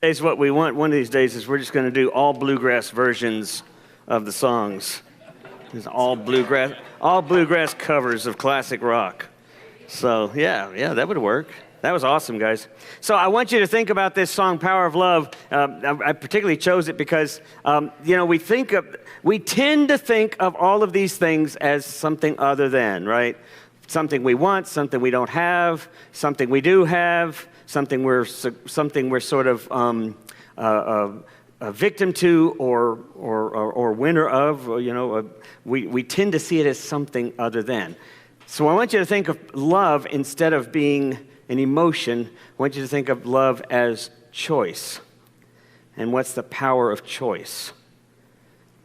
Is what we want one of these days is we're just going to do all bluegrass versions of the songs. It's all bluegrass covers of classic rock. So yeah, that would work. That was awesome, guys. So I want you to think about this song, Power of Love. I particularly chose it because, we tend to think of all of these things as something other than, right? Something we want, something we don't have, something we do have, something we're sort of a victim to or winner of. We tend to see it as something other than. So I want you to think of love instead of being an emotion. I want you to think of love as choice. And what's the power of choice?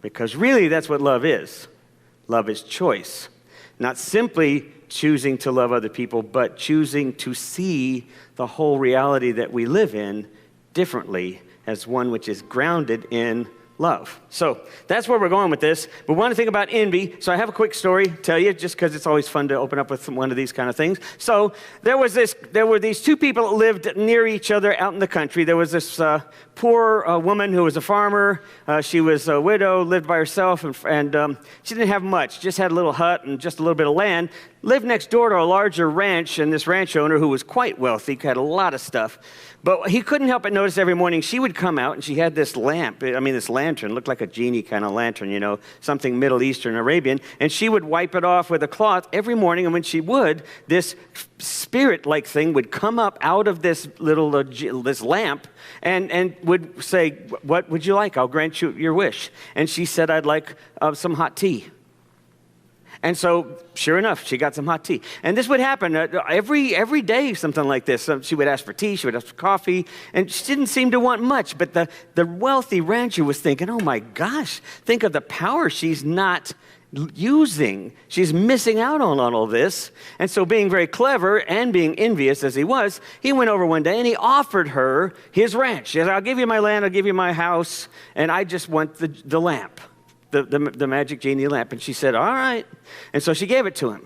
Because really that's what love is. Love is choice. Not simply choosing to love other people, but choosing to see the whole reality that we live in differently as one which is grounded in love. So that's where we're going with this. We want to think about envy. So I have a quick story to tell you, just because it's always fun to open up with one of these kind of things. So there were these two people that lived near each other out in the country. There was this poor woman who was a farmer. She was a widow, lived by herself, and she didn't have much, just had a little hut and just a little bit of land. Lived next door to a larger ranch, and this ranch owner, who was quite wealthy, had a lot of stuff. But he couldn't help but notice every morning she would come out, and she had this this lantern, looked like a genie kind of lantern, something Middle Eastern, Arabian, and she would wipe it off with a cloth every morning, and when she would, this spirit-like thing would come up out of this little this lamp and would say, "What would you like? I'll grant you your wish." And she said, "I'd like some hot tea." And so, sure enough, she got some hot tea. And this would happen every day, something like this. She would ask for tea, she would ask for coffee, and she didn't seem to want much. But the wealthy rancher was thinking, oh my gosh, think of the power she's not using. She's missing out on all of this. And so being very clever and being envious as he was, he went over one day and he offered her his ranch. He said, "I'll give you my land, I'll give you my house, and I just want the lamp. The magic genie lamp." And she said, "All right." And so she gave it to him.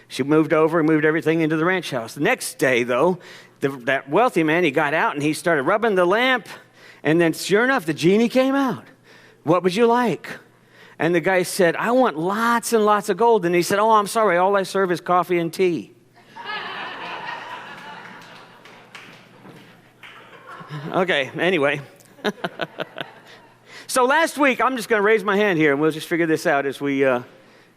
She moved over and moved everything into the ranch house. The next day, though, that wealthy man, he got out and he started rubbing the lamp. And then sure enough, the genie came out. "What would you like?" And the guy said, "I want lots and lots of gold." And he said, "Oh, I'm sorry, all I serve is coffee and tea." Okay, anyway. So last week, I'm just going to raise my hand here, and we'll just figure this out as we go.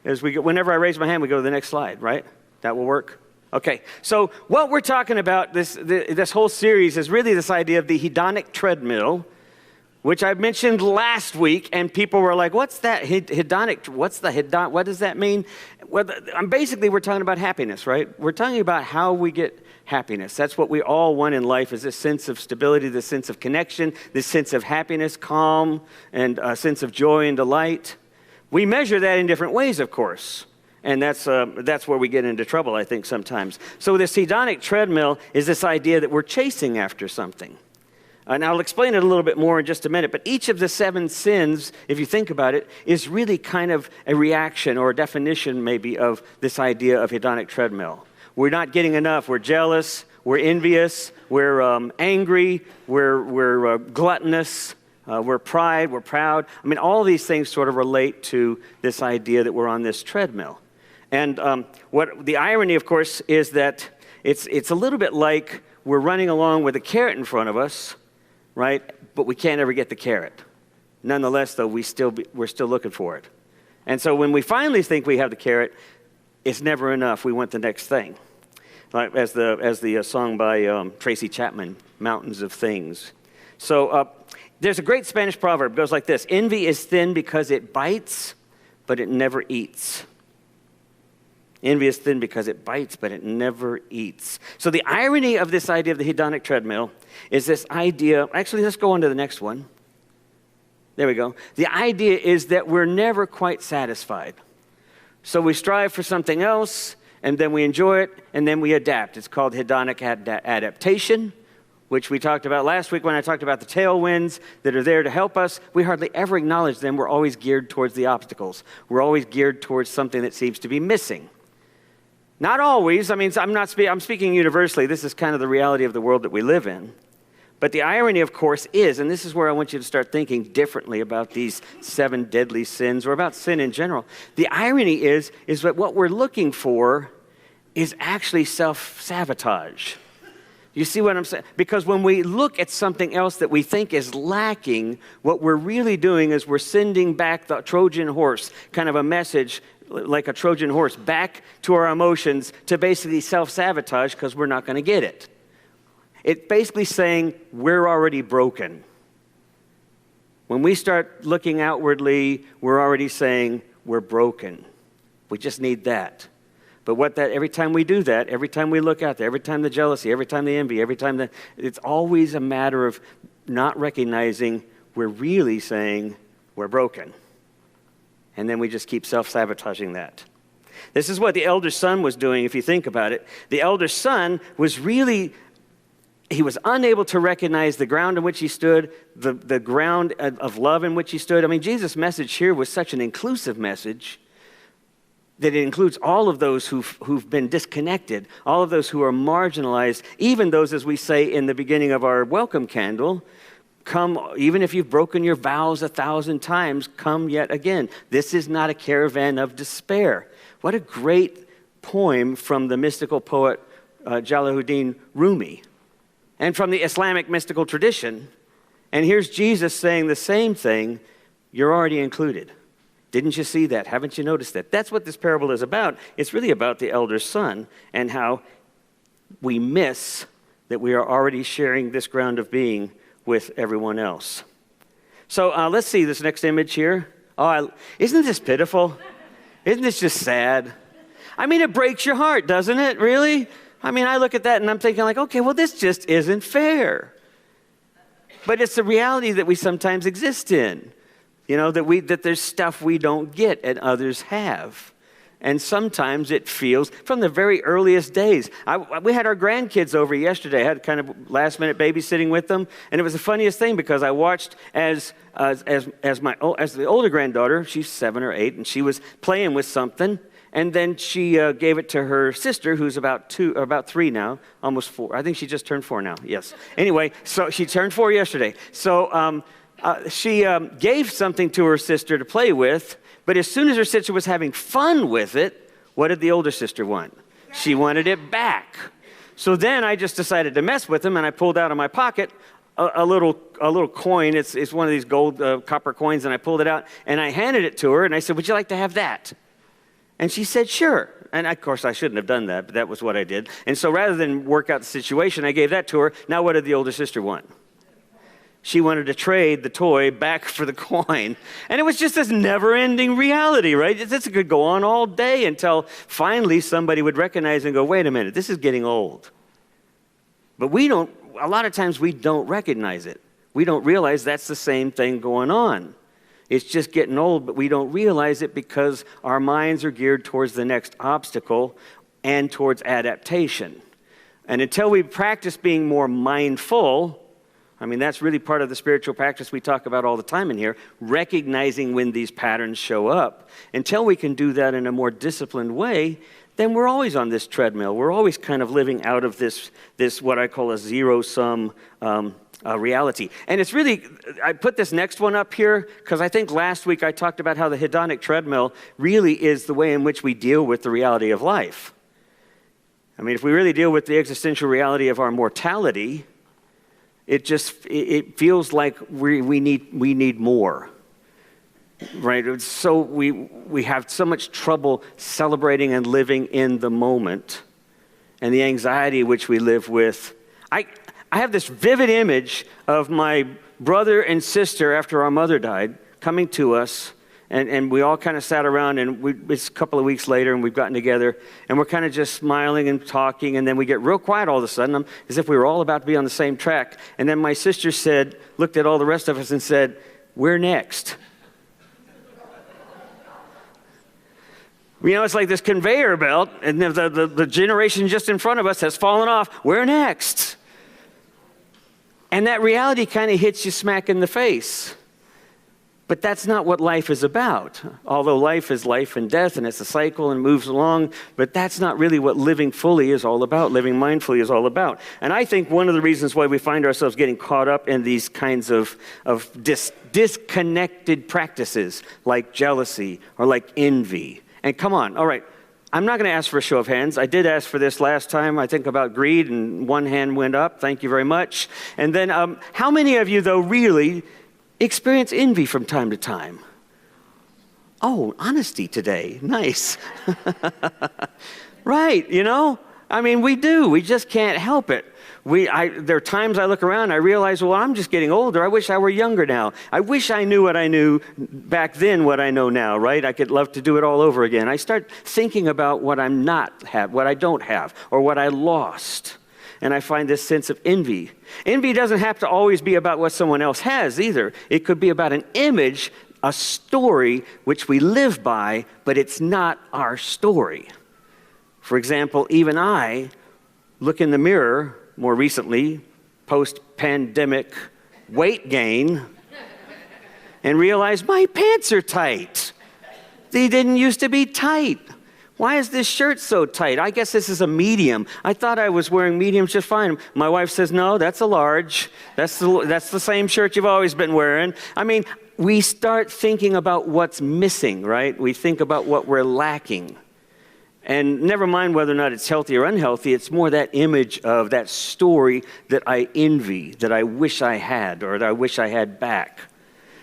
Whenever I raise my hand, we go to the next slide, right? That will work? Okay. So what we're talking about, this whole series, is really this idea of the hedonic treadmill, which I mentioned last week, and people were like, "What's that hedonic? What does that mean?" Well, basically, we're talking about happiness, right? We're talking about how we get happiness. That's what we all want in life, is this sense of stability, this sense of connection, this sense of happiness, calm, and a sense of joy and delight. We measure that in different ways, of course. And that's where we get into trouble, I think, sometimes. So this hedonic treadmill is this idea that we're chasing after something. And I'll explain it a little bit more in just a minute, but each of the 7 sins, if you think about it, is really kind of a reaction or a definition maybe of this idea of hedonic treadmill. We're not getting enough. We're jealous. We're envious. We're angry. We're gluttonous. We're pride. We're proud. I mean, all these things sort of relate to this idea that we're on this treadmill. And what the irony, of course, is that it's a little bit like we're running along with a carrot in front of us, right? But we can't ever get the carrot. Nonetheless, though, we're still looking for it. And so when we finally think we have the carrot, it's never enough. We want the next thing. Like as the song by Tracy Chapman, "Mountains of Things." So there's a great Spanish proverb. It goes like this: "Envy is thin because it bites, but it never eats." Envy is thin because it bites, but it never eats. So the irony of this idea of the hedonic treadmill is this idea. Actually, let's go on to the next one. There we go. The idea is that we're never quite satisfied. So we strive for something else, and then we enjoy it, and then we adapt. It's called hedonic adaptation, which we talked about last week when I talked about the tailwinds that are there to help us. We hardly ever acknowledge them. We're always geared towards the obstacles. We're always geared towards something that seems to be missing. Not always. I mean, I'm speaking universally. This is kind of the reality of the world that we live in. But the irony, of course, is, and this is where I want you to start thinking differently about these 7 deadly sins or about sin in general. The irony is that what we're looking for is actually self-sabotage. You see what I'm saying? Because when we look at something else that we think is lacking, what we're really doing is we're sending back the Trojan horse, kind of a message like a Trojan horse, back to our emotions to basically self-sabotage because we're not going to get it. It's basically saying we're already broken. When we start looking outwardly, we're already saying we're broken. We just need that. But every time we do that, every time we look out there, every time the jealousy, every time the envy, it's always a matter of not recognizing we're really saying we're broken. And then we just keep self-sabotaging that. This is what the elder son was doing, if you think about it. The elder son was he was unable to recognize the ground in which he stood, the ground of love in which he stood. I mean, Jesus' message here was such an inclusive message that it includes all of those who've been disconnected, all of those who are marginalized, even those, as we say in the beginning of our welcome candle, come, even if you've broken your vows 1,000 times, come yet again. This is not a caravan of despair. What a great poem from the mystical poet Jalaluddin Rumi, and from the Islamic mystical tradition. And here's Jesus saying the same thing. You're already included. Didn't you see that? Haven't you noticed that? That's what this parable is about. It's really about the elder son and how we miss that we are already sharing this ground of being with everyone else. So let's see this next image here. Isn't this pitiful? Isn't this just sad? I mean, it breaks your heart, doesn't it? Really? I mean, I look at that and I'm thinking like, okay, well, this just isn't fair. But it's the reality that we sometimes exist in. You know, that there's stuff we don't get and others have. And sometimes it feels, from the very earliest days. We had our grandkids over yesterday. I had kind of last-minute babysitting with them. And it was the funniest thing because I watched as the older granddaughter, she's 7 or 8, and she was playing with something. And then she gave it to her sister, who's about 3 now, almost 4. I think she just turned 4 now, yes. Anyway, so she turned 4 yesterday. So she gave something to her sister to play with, but as soon as her sister was having fun with it, what did the older sister want? She wanted it back. So then I just decided to mess with them, and I pulled out of my pocket a little coin. It's one of these gold copper coins, and I pulled it out, and I handed it to her, and I said, would you like to have that? And she said, sure. And of course, I shouldn't have done that, but that was what I did. And so rather than work out the situation, I gave that to her. Now what did the older sister want? She wanted to trade the toy back for the coin. And it was just this never-ending reality, right? This could go on all day until finally somebody would recognize and go, wait a minute, this is getting old. But a lot of times we don't recognize it. We don't realize that's the same thing going on. It's just getting old, but we don't realize it because our minds are geared towards the next obstacle and towards adaptation. And until we practice being more mindful, I mean, that's really part of the spiritual practice we talk about all the time in here, recognizing when these patterns show up. Until we can do that in a more disciplined way, then we're always on this treadmill. We're always kind of living out of this what I call a zero-sum reality. And it's really, I put this next one up here because I think last week I talked about how the hedonic treadmill really is the way in which we deal with the reality of life. I mean, if we really deal with the existential reality of our mortality, it feels like we need more, right? So we have so much trouble celebrating and living in the moment, and the anxiety which we live with. I have this vivid image of my brother and sister after our mother died coming to us, and we all kind of sat around, and it's a couple of weeks later, and we've gotten together, and we're kind of just smiling and talking, and then we get real quiet all of a sudden, as if we were all about to be on the same track. And then my sister looked at all the rest of us and said, "We're next." You know, it's like this conveyor belt, and the generation just in front of us has fallen off. We're next. And that reality kind of hits you smack in the face. But that's not what life is about. Although life is life and death, and it's a cycle and moves along, but that's not really what living fully is all about, living mindfully is all about. And I think one of the reasons why we find ourselves getting caught up in these kinds of disconnected practices, like jealousy or like envy. And come on, all right, I'm not going to ask for a show of hands. I did ask for this last time, I think about greed, and one hand went up. Thank you very much. And then how many of you, though, really experience envy from time to time? Oh, honesty today. Nice. Right, you know? I mean, we do. We just can't help it. There are times I look around, I realize, well, I'm just getting older. I wish I were younger now. I wish I knew what I knew back then, what I know now, right? I could love to do it all over again. I start thinking about what I'm not have, what I don't have, or what I lost. And I find this sense of envy. Envy doesn't have to always be about what someone else has either. It could be about an image, a story which we live by, but it's not our story. For example, even I look in the mirror more recently, post-pandemic weight gain, and realize my pants are tight. They didn't used to be tight. Why is this shirt so tight? I guess this is a medium. I thought I was wearing mediums just fine. My wife says, no, that's a large. That's the same shirt you've always been wearing. I mean, we start thinking about what's missing, right? We think about what we're lacking. And never mind whether or not it's healthy or unhealthy, it's more that image of that story that I envy, that I wish I had, or that I wish I had back.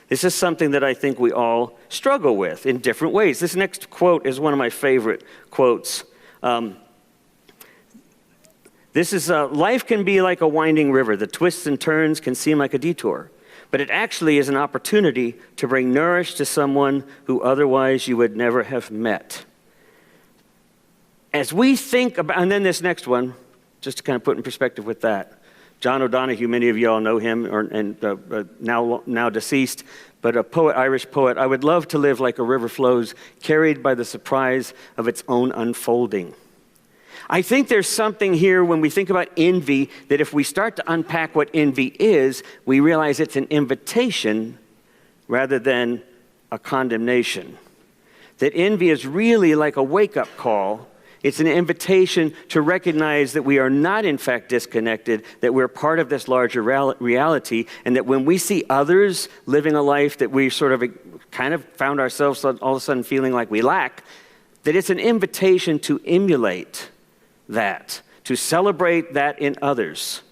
This is something that I think we all struggle with in different ways. This next quote is one of my favorite quotes. This is, life can be like a winding river. The twists and turns can seem like a detour, but it actually is an opportunity to bring nourish to someone who otherwise you would never have met. As we think about, and then this next one, just to kind of put in perspective with that. John O'Donohue, many of you all know him, now deceased, but a poet, Irish poet. I would love to live like a river flows, carried by the surprise of its own unfolding. I think there's something here when we think about envy, that if we start to unpack what envy is, we realize it's an invitation rather than a condemnation. That envy is really like a wake-up call. It's an invitation to recognize that we are not, in fact, disconnected, that we're part of this larger reality, and that when we see others living a life that we sort of kind of found ourselves all of a sudden feeling like we lack, that it's an invitation to emulate that, to celebrate that in others.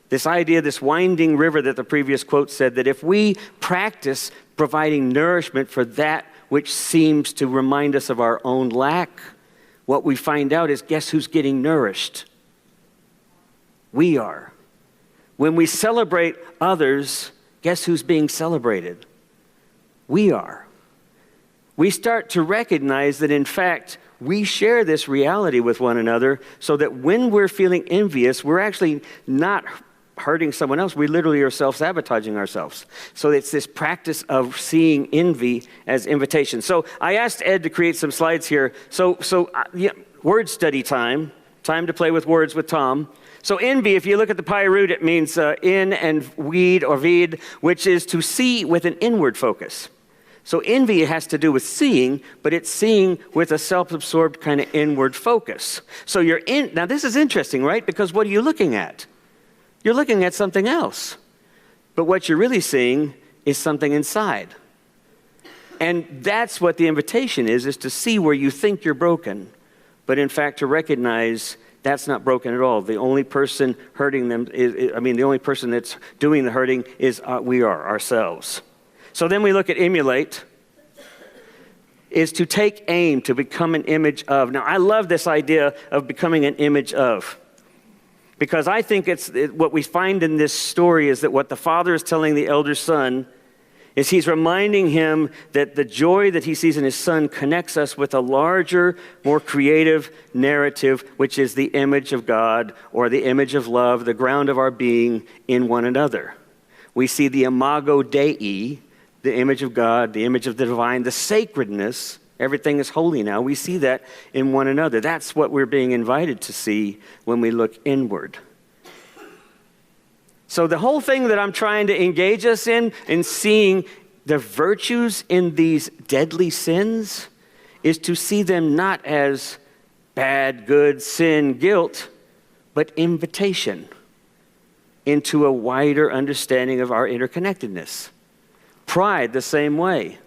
This idea, this winding river that the previous quote said, that if we practice providing nourishment for that which seems to remind us of our own lack, what we find out is, guess who's getting nourished? We are. When we celebrate others, guess who's being celebrated? We are. We start to recognize that, in fact, we share this reality with one another, so that when we're feeling envious, we're actually not hurting someone else. We literally are self-sabotaging ourselves. So it's this practice of seeing envy as invitation. So I asked Ed to create some slides here. So word study time to play with words with Tom. So envy, if you look at the Pi root, it means in and weed or vid, which is to see with an inward focus. So envy has to do with seeing, but it's seeing with a self-absorbed kind of inward focus. So now this is interesting, right? Because what are you looking at? You're looking at something else. But what you're really seeing is something inside. And that's what the invitation is to see where you think you're broken, but in fact to recognize that's not broken at all. The only person hurting them the only person that's doing the hurting is we are ourselves. So then we look at emulate, is to take aim, to become an image of. Now I love this idea of becoming an image of. Because I think what we find in this story is that what the father is telling the elder son is he's reminding him that the joy that he sees in his son connects us with a larger, more creative narrative, which is the image of God, or the image of love, the ground of our being in one another. We see the imago Dei, the image of God, the image of the divine, the sacredness. Everything is holy now. We see that in one another. That's what we're being invited to see when we look inward. So the whole thing that I'm trying to engage us in seeing the virtues in these deadly sins is to see them not as bad, good, sin, guilt, but invitation into a wider understanding of our interconnectedness. Pride, the same way.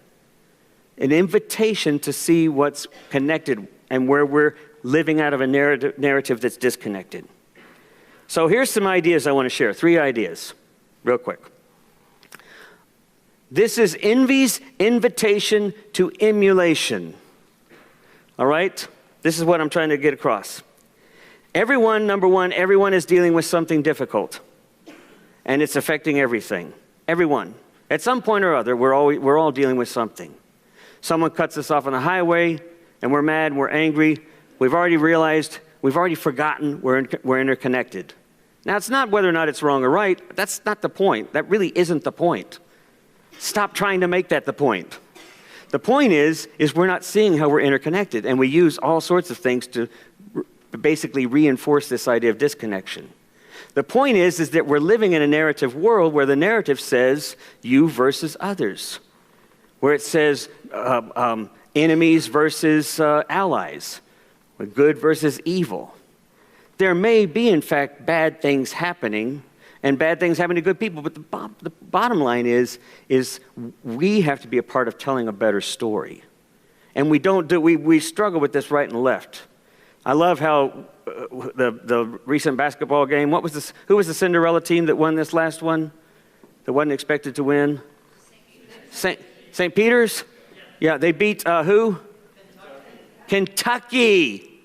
An invitation to see what's connected and where we're living out of a narrative that's disconnected. So here's some ideas I want to share. 3 ideas, real quick. This is envy's invitation to emulation. All right? This is what I'm trying to get across. Everyone, number one, everyone is dealing with something difficult. And it's affecting everything. Everyone. At some point or other, we're all dealing with something. Someone cuts us off on the highway, and we're mad, and we're angry. We've already realized, we've already forgotten we're interconnected. Now, it's not whether or not it's wrong or right. That's not the point. That really isn't the point. Stop trying to make that the point. The point is we're not seeing how we're interconnected, and we use all sorts of things to basically reinforce this idea of disconnection. The point is that we're living in a narrative world where the narrative says you versus others, where it says enemies versus allies, good versus evil. There may be, in fact, bad things happening, and bad things happen to good people, but the bottom line is we have to be a part of telling a better story. And we struggle with this right and left. I love how the recent basketball game, who was the Cinderella team that won this last one? That wasn't expected to win? St. Peter's? Yeah, they beat who? Kentucky.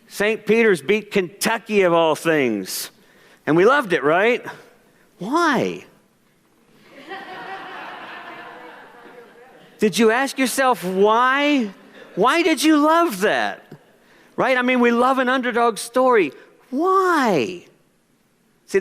St. Peter's beat Kentucky of all things. And we loved it, right? Why? Did you ask yourself why? Why did you love that? Right? I mean, we love an underdog story. Why? See,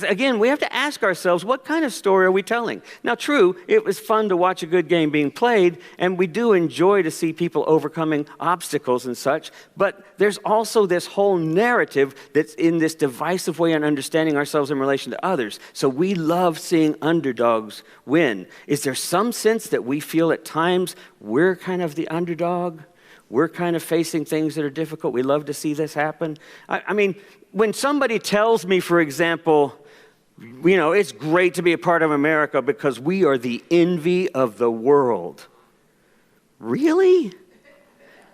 again, we have to ask ourselves, what kind of story are we telling? Now, true, it was fun to watch a good game being played, and we do enjoy to see people overcoming obstacles and such, but there's also this whole narrative that's in this divisive way on understanding ourselves in relation to others. So we love seeing underdogs win. Is there some sense that we feel at times we're kind of the underdog? We're kind of facing things that are difficult. We love to see this happen. I mean, when somebody tells me, for example, it's great to be a part of America because we are the envy of the world. Really?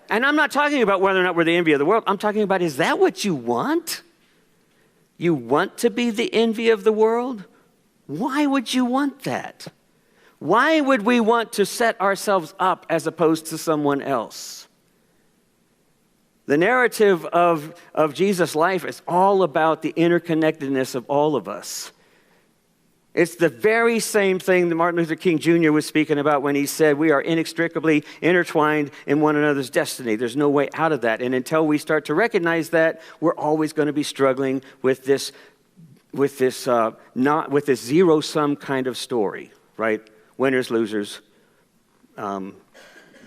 And I'm not talking about whether or not we're the envy of the world. I'm talking about, is that what you want? You want to be the envy of the world? Why would you want that? Why would we want to set ourselves up as opposed to someone else? The narrative of Jesus' life is all about the interconnectedness of all of us. It's the very same thing that Martin Luther King Jr. was speaking about when he said we are inextricably intertwined in one another's destiny. There's no way out of that. And until we start to recognize that, we're always going to be struggling with this zero-sum kind of story, right? Winners, losers, the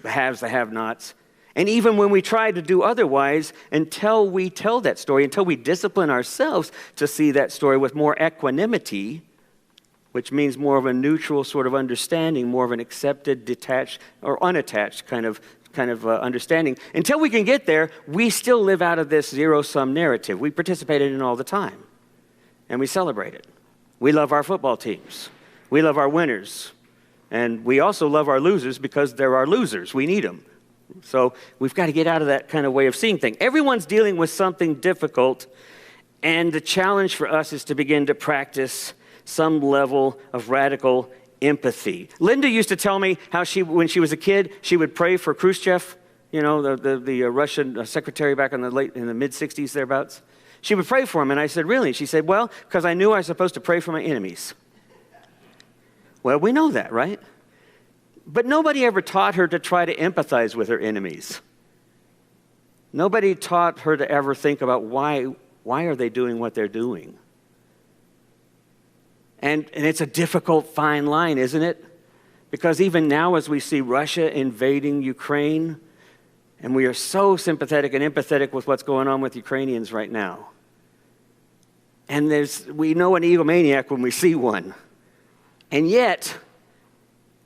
haves, the have-nots. And even when we try to do otherwise, until we tell that story, until we discipline ourselves to see that story with more equanimity, which means more of a neutral sort of understanding, more of an accepted, detached, or unattached kind of understanding. Until we can get there, we still live out of this zero-sum narrative. We participate in it all the time, and we celebrate it. We love our football teams. We love our winners. And we also love our losers because they're our losers. We need them. So we've got to get out of that kind of way of seeing things. Everyone's dealing with something difficult, and the challenge for us is to begin to practice some level of radical empathy. Linda used to tell me how when she was a kid, she would pray for Khrushchev, the Russian secretary back in the mid-'60s thereabouts. She would pray for him, and I said, really? She said, well, because I knew I was supposed to pray for my enemies. Well, we know that, right? But nobody ever taught her to try to empathize with her enemies. Nobody taught her to ever think about why are they doing what they're doing. And it's a difficult, fine line, isn't it? Because even now as we see Russia invading Ukraine, and we are so sympathetic and empathetic with what's going on with Ukrainians right now. And we know an egomaniac when we see one. And yet,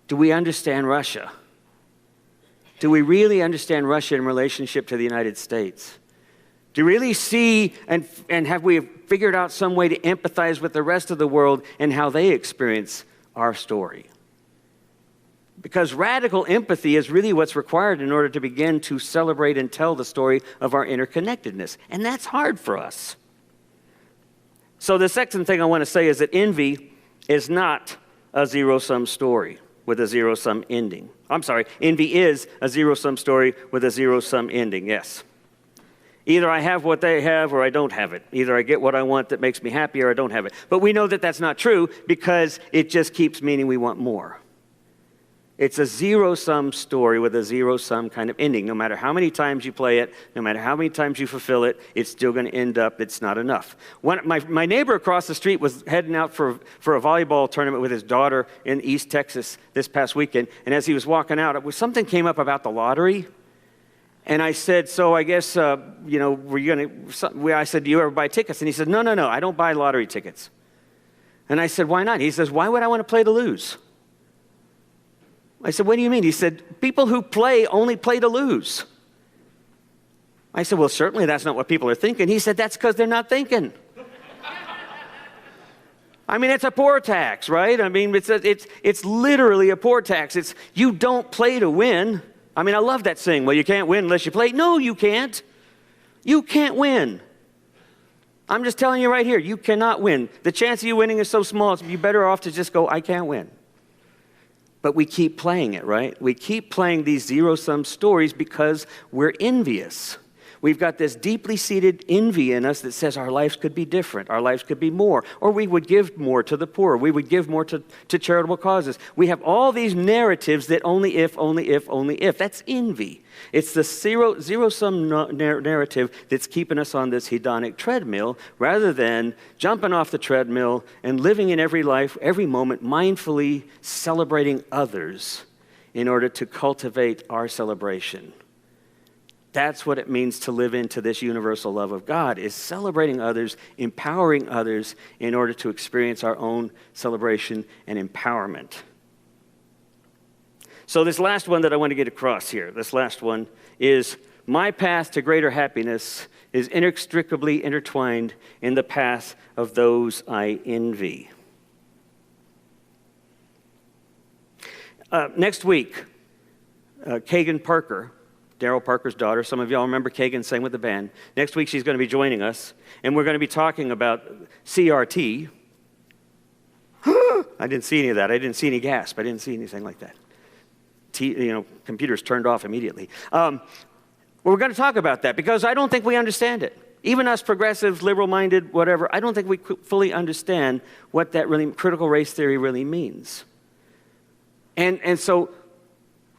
Do we understand Russia? Do we really understand Russia in relationship to the United States? Do we really see and have we figured out some way to empathize with the rest of the world and how they experience our story? Because radical empathy is really what's required in order to begin to celebrate and tell the story of our interconnectedness. And that's hard for us. So the second thing I want to say is that envy is not a zero-sum story with a zero-sum ending. I'm sorry, envy is a zero-sum story with a zero-sum ending, yes. Either I have what they have or I don't have it. Either I get what I want that makes me happy or I don't have it. But we know that that's not true because it just keeps meaning we want more. It's a zero-sum story with a zero-sum kind of ending. No matter how many times you play it, no matter how many times you fulfill it, it's still going to end up, it's not enough. My neighbor across the street was heading out for a volleyball tournament with his daughter in East Texas this past weekend. And as he was walking out, something came up about the lottery. And I said, so I guess, were you going to, I said, do you ever buy tickets? And he said, no, I don't buy lottery tickets. And I said, why not? He says, why would I want to play to lose? I said, what do you mean? He said, people who play only play to lose. I said, well, certainly that's not what people are thinking. He said, that's because they're not thinking. I mean, it's a poor tax, right? I mean, it's literally a poor tax. It's you don't play to win. I mean, I love that saying, well, you can't win unless you play. No, you can't. You can't win. I'm just telling you right here, you cannot win. The chance of you winning is so small, you're better off to just go, I can't win. But we keep playing it, right? We keep playing these zero-sum stories because we're envious. We've got this deeply seated envy in us that says our lives could be different, our lives could be more, or we would give more to the poor, we would give more to charitable causes. We have all these narratives that only if. That's envy. It's the zero-sum narrative that's keeping us on this hedonic treadmill rather than jumping off the treadmill and living in every life, every moment, mindfully celebrating others in order to cultivate our celebration. That's what it means to live into this universal love of God, is celebrating others, empowering others in order to experience our own celebration and empowerment. So this last one that I want to get across here, this last one is my path to greater happiness is inextricably intertwined in the path of those I envy. Next week, Kagan Parker, Daryl Parker's daughter. Some of y'all remember Kagan sang with the band. Next week, she's going to be joining us, and we're going to be talking about CRT. I didn't see any of that. I didn't see any gasp. I didn't see anything like that. Computers turned off immediately. We're going to talk about that because I don't think we understand it. Even us progressives, liberal-minded, whatever, I don't think we fully understand what that really critical race theory really means. And so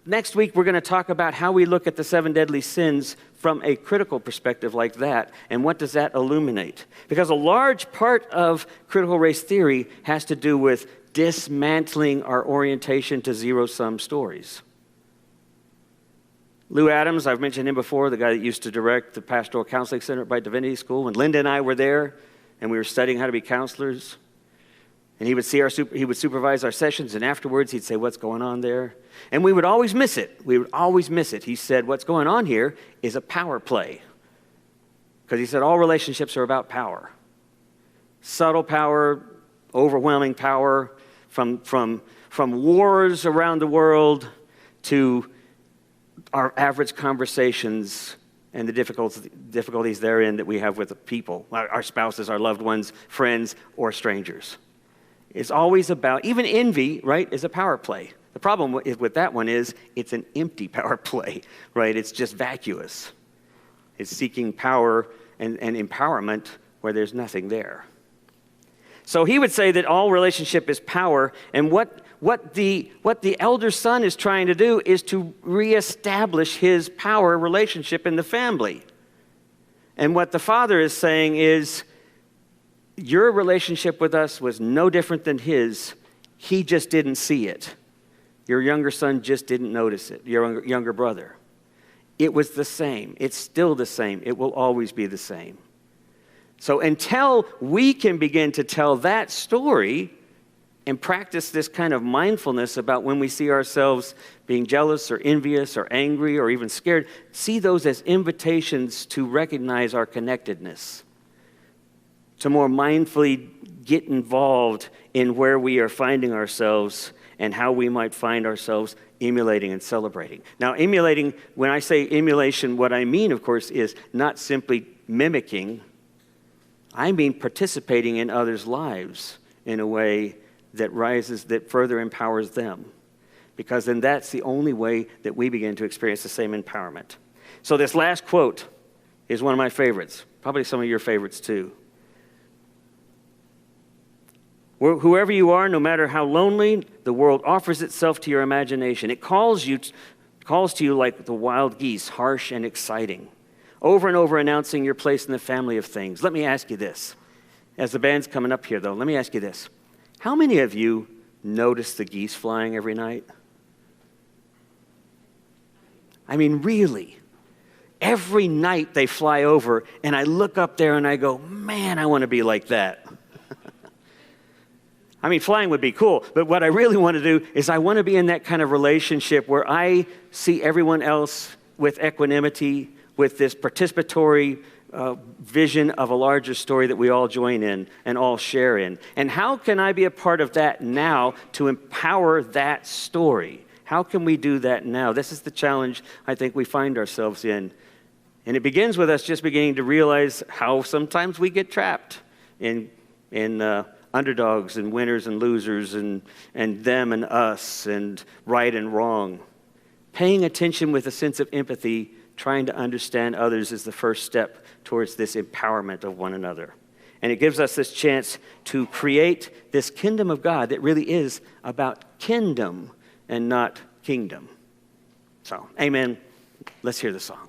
next week, we're going to talk about how we look at the 7 deadly sins from a critical perspective like that, and what does that illuminate? Because a large part of critical race theory has to do with dismantling our orientation to zero-sum stories. Lou Adams, I've mentioned him before, the guy that used to direct the Pastoral Counseling Center at Bright Divinity School. When Linda and I were there, and we were studying how to be counselors, and he would supervise our sessions, and afterwards he'd say, what's going on there? And we would always miss it. He said, what's going on here is a power play. Because he said all relationships are about power. Subtle power, overwhelming power, from wars around the world to our average conversations and the difficulties therein that we have with the people, our spouses, our loved ones, friends, or strangers. It's always about, even envy, right, is a power play. The problem with that one is it's an empty power play, right? It's just vacuous. It's seeking power and empowerment where there's nothing there. So he would say that all relationship is power, and what the elder son is trying to do is to reestablish his power relationship in the family. And what the father is saying is, your relationship with us was no different than his. He just didn't see it. Your younger son just didn't notice it, your younger brother. It was the same. It's still the same. It will always be the same. So until we can begin to tell that story, and practice this kind of mindfulness about when we see ourselves being jealous or envious or angry or even scared. See those as invitations to recognize our connectedness, to more mindfully get involved in where we are finding ourselves and how we might find ourselves emulating and celebrating. Now, emulating, when I say emulation, what I mean, of course, is not simply mimicking. I mean participating in others' lives in a way that further empowers them. Because then that's the only way that we begin to experience the same empowerment. So this last quote is one of my favorites, probably some of your favorites too. Whoever you are, no matter how lonely, the world offers itself to your imagination. It calls to you like the wild geese, harsh and exciting, over and over announcing your place in the family of things. Let me ask you this. As the band's coming up here, though, let me ask you this. How many of you notice the geese flying every night? I mean, really. Every night they fly over, and I look up there and I go, man, I want to be like that. I mean, flying would be cool, but what I really want to do is I want to be in that kind of relationship where I see everyone else with equanimity, with this participatory vision of a larger story that we all join in and all share in. And how can I be a part of that now to empower that story? How can we do that now? This is the challenge I think we find ourselves in. And it begins with us just beginning to realize how sometimes we get trapped in underdogs and winners and losers and them and us and right and wrong. Paying attention with a sense of empathy, trying to understand others is the first step towards this empowerment of one another. And it gives us this chance to create this kingdom of God that really is about kingdom and not kingdom. So, amen. Let's hear the song.